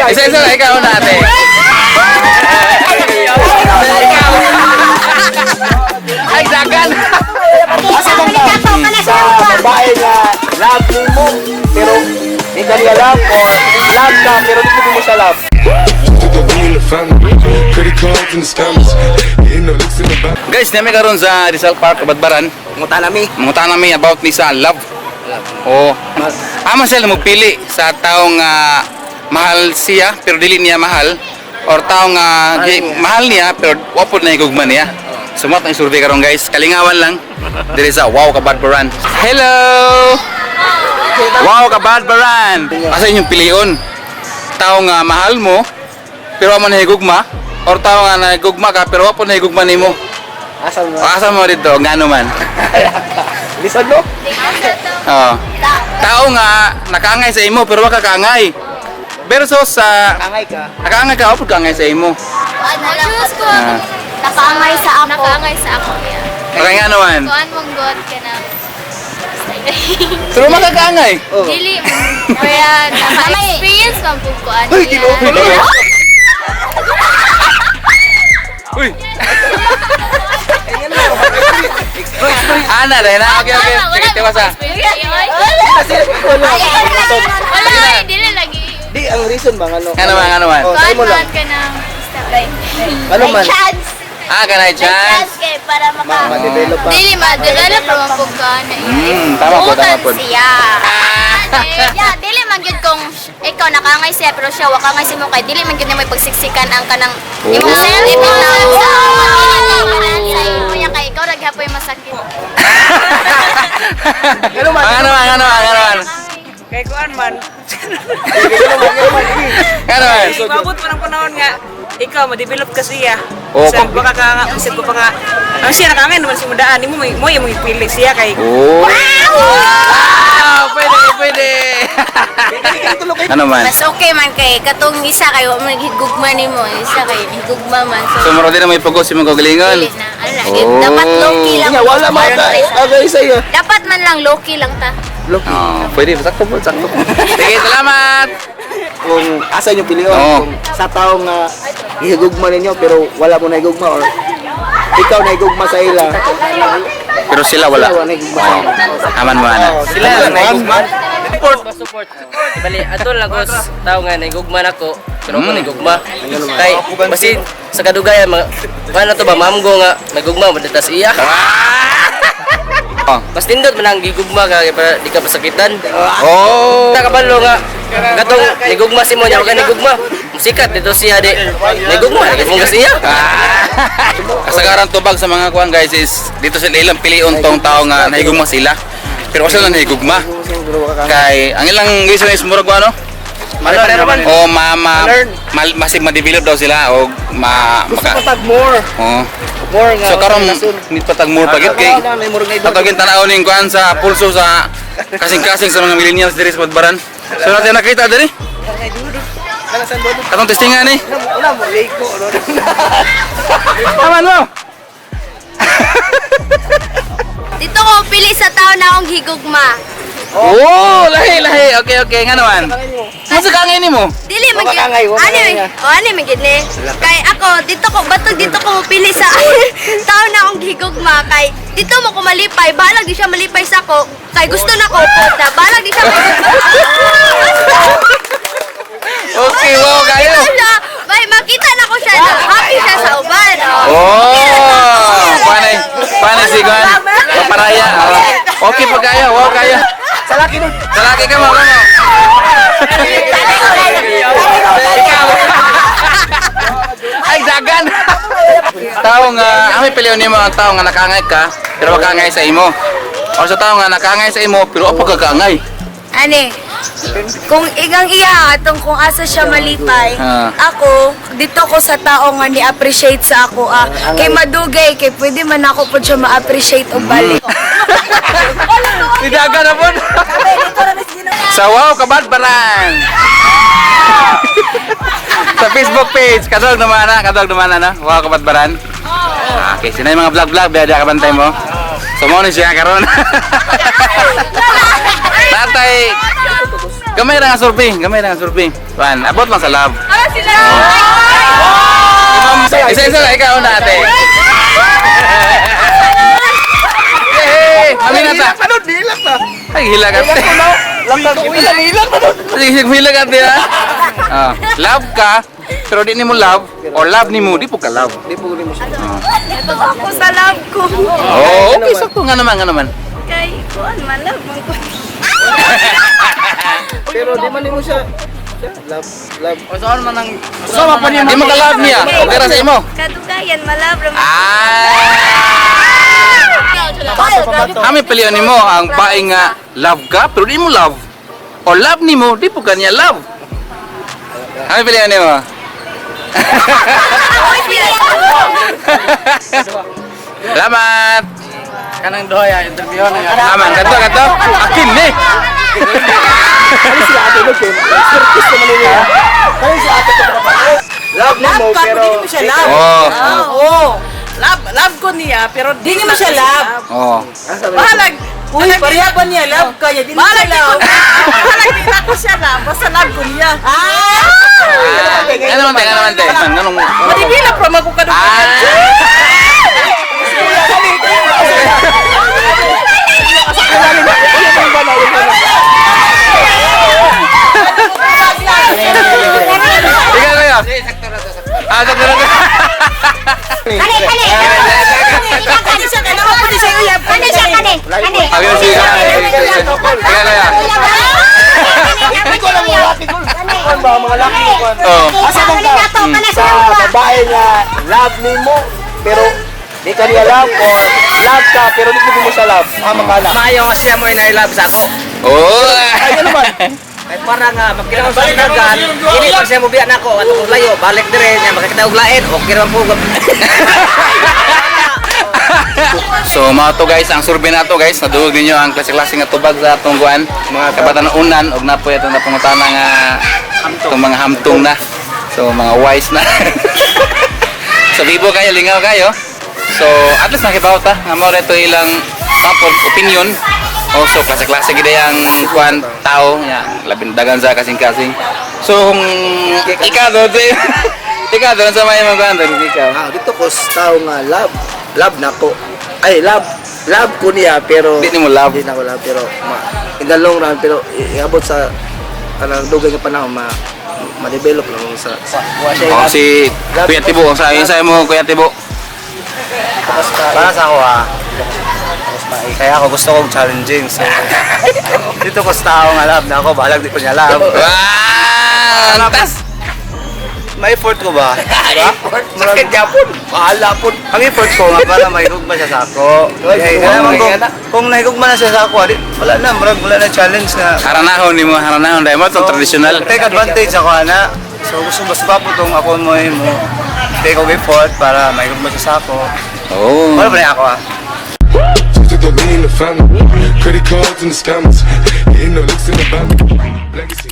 Isa-isa na, ikaw na ate. Ikaw. Ay, dagan. Asa man ka? Sa babae na love mo, pero hindi ka niya love, or love ka, pero hindi mo siya love. Guys, nami karon sa Rizal Park, Kabadbaran. Mungutan nami about ni sa love. Oh. Ama sila magpili sa taong mahal siya pero dili niya mahal, or taong mahal niya pero wapod na higugma niya. Sumat ang survey karon guys. Kalingawan lang. Diri sa Wow Kabadbaran. Hello. Wow Kabadbaran. Asa inyong pilion? Taong mahal mo pero wala na higugma, or taong nahigugma ka pero wapod na higugma nimo? Asa mo dito? Ngano man? Listen mo? Oh. Tao nga nakaangay sa imo pero wala ka kaangay. Versus sa Angay ka. nakaangay ka upod kaangay sa imo. Choose ko. Ah. Nakaangay sa ako. Nakaangay sa ako. Kaya nga naman. Kuan mong god ka na. Pero makakaangay. Dili mo. Kaya naka-experience man po kuan. Uy, ginugulo. Uy. Ana dahil na. Okay. Tiwasa. Wala, dili lagi. Di, ang reason ba, ano? Ano man. Oh, Kuan sa'yo mo lang. man ka ng Ano man? chance. Ganay chance. Kay para Ma-develop pa. Dili ma-develop naman po ka na Tama po. siya. Yeah, dili man gyud kung ikaw nakaangay siya pero siya wa kaangay si mo kay dili man gyud na may pagsiksikan ang kanang imong self ibitaw sa imo ya kay ikaw naghapoy masakit. Ano man? Ano man. Kay kuan man. Ano man. Mabot pa ng panahon nga ikaw ma-develop ka siya. Oo. Sa baka ka nga isip ko pa nga. Ang siya nakangay naman si mudaan mo yung ipili siya kay. Oh. Wow! Pwede. Ano man. Mas okay man kay katong isa kay wa man higugma nimo, isa kay higugma man. So maro din na may pagod si mga kagalingon. Dili na. Ala, Oh. dapat low key lang. Nga, wala mo ka. Agay sa'yo. Dapat man lang low key lang ta. Pwede. Sakto po. Sige, salamat. Kung asa nyo piliyon, Oo. kung sa taong ihigugma ninyo, pero wala mo na higugma, or ikaw na higugma sa ila. Pero sila wala. Wala na higugma sa ila. Aman mo ana. Sila lang na higugma. Support. Bali, ato lang ko tao nga nagugma nako, pero ako nagugma. Kay basi sa kadugayan paano to ba mamgo nga nagugma mo tas iya. Mas nindot man ang gigugma ka kay para di ka pasakitan. Oh. Ta kabalo nga katong nagugma si mo nya ka nagugma. Musikat dito siya di. Nagugma kay mong siya. Kasagaran tubag sa mga kuan guys is dito sila ilang pilion tong tao nga nahigugma sila. Pero kasi lang nahigugma. Kay ang ilang reason is murag ano? O masig ma-develop daw sila o Gusto patag more. Oh. More nga. So karon nit patag more pagit kay patagin tanaw ning kuan sa pulso sa kasing-kasing sa mga millennials diri sa Badbaran. So natin nakita diri. Katong testingan ni. Wala mo, lego. Taman mo. Dito ko pili sa tao na akong higugma. Oh, lahi. Okay, nga naman. Musa ka ngayon mo? Dili man Wakangay, wakangay nga. Ani man gid ni. Kay ako dito ko pili sa tao na akong higugma kay dito mo ko malipay, balag di siya malipay sa ako. Kay gusto na ko puta, balag di siya. Okay, wow kayo. May makita na ko siya na happy siya sa uban. Oh, panay si Gwan. Paparaya. Okay pa kaya, wow kaya. Salaki nun. Salaki ka mo. Ay, dagan. Tao nga, amoy piliyon nimo ang tao nga nakaangay ka, pero makaangay sa imo. O sa tao nga nakaangay sa imo, pero apa kakaangay? Ani, kung igang iya atong kung asa siya malipay, ako dito ko sa tao nga ni-appreciate sa ako kay madugay kay pwede man ako pud siya ma-appreciate og balik. Sidaga na po. Sa Wow Kabadbaran. Sa Facebook page, kadog naman na. Wow Kabadbaran. Okay, sino yung mga vlog-vlog, biya ka bantay mo. So mo ni siya karon. Tatay Gamay ra nga survey, gamay ra nga survey. Kuan, abot lang sa love. Sila! Isa-isa na, ikaw na ate. Hey, aminata. Hilak na. Ay, hilag ate. Hilag ate ha. Ah, love ka, pero di nimo love, or love nimo, di po ka love. Ito ako sa love ko. Oh, okay, sakto nga naman, nga naman. Kay, kuan man, love man ko. Pero di man mo siya. Love. Sama pa niya. Di mo ka love niya. Okay ra sa imo. Kadugayan, malab lang. Kami pilihan nimo ang paing nga love ka, pero di mo love. O love nimo, di po kanya love. Kami pilihan nimo. Salamat. Kanang doya interview na Aman, kanto. Akin ni. Ano si ate mo, Ken? Surprise naman niya. Ano si ate ko kapatid? Love mo, Love ka, pero... pero di mo siya love. Oh. Oo. Love ko niya, pero di mo siya love. Oh. Bahalag. Uy, pareha ba niya? Love ka niya. Di mo siya love. Bahalag, di na ko siya love. Basta love ko niya. Ano naman te? Ganong. Madibila pro magkukadugan. Ikaw kaya. Ah, sakto na. Abi si ka. Ikaw kaya. Ikaw lang mo, ate ko. Ano ba, mga laki mo ko? Oh. Asa man ka? Sa babae nga love ni mo, pero di ka niya love, or love ka, pero di mo siya love. Makala. Maayo nga siya mo inay-love sa ako. Oh. Ay, ano man? Ay para nga magkita sa dagan, dili pa siya mo biyan ako at kung layo balik dire niya makakita og lain okay ra po. So mga to guys, ang survey na to guys, nadulog ninyo ang klase-klase nga tubag sa atong kuan, mga kabatanunan og napoy atong napangutana nga itong mga hamtong na. So mga wise na. So bibo kayo, lingaw kayo. So at least nakibawat ta, nga mao reto ilang opinion. Also klase-klase gid ang kuan tao nya, labing dagan sa kasing-kasing. So kung ikaw do ikaw do sa may mga kuan ikaw. Dito ko sa tao nga love na ko. Ay, love ko niya, pero Di mo love. Di na ko love, pero in the long run, pero iabot sa kanang dugay nga panahon, ma-develop lang sa Oh, si Kuya Tibo, sa mo Kuya Tibo. Para sa ako kaya ako gusto kong challenging. So, dito ko sa tao nga love na ako, bahalag di ko niya love. Wow! Tas! May effort ko ba? Diba? Sakit Japon. Bahala po. Ang effort ko nga para mahigugma siya sa ako. Kaya naman kung nahigugma na siya sa ako, wala na challenge na. Haranahon dahil mo itong traditional. Take advantage ako ana. So gusto mas pa po itong ako mo take of effort para mahigugma siya sa ako. Oh. Wala ba na ako Took the lean, the family, credit cards and the scammers, hitting the licks in the bank. Legacy.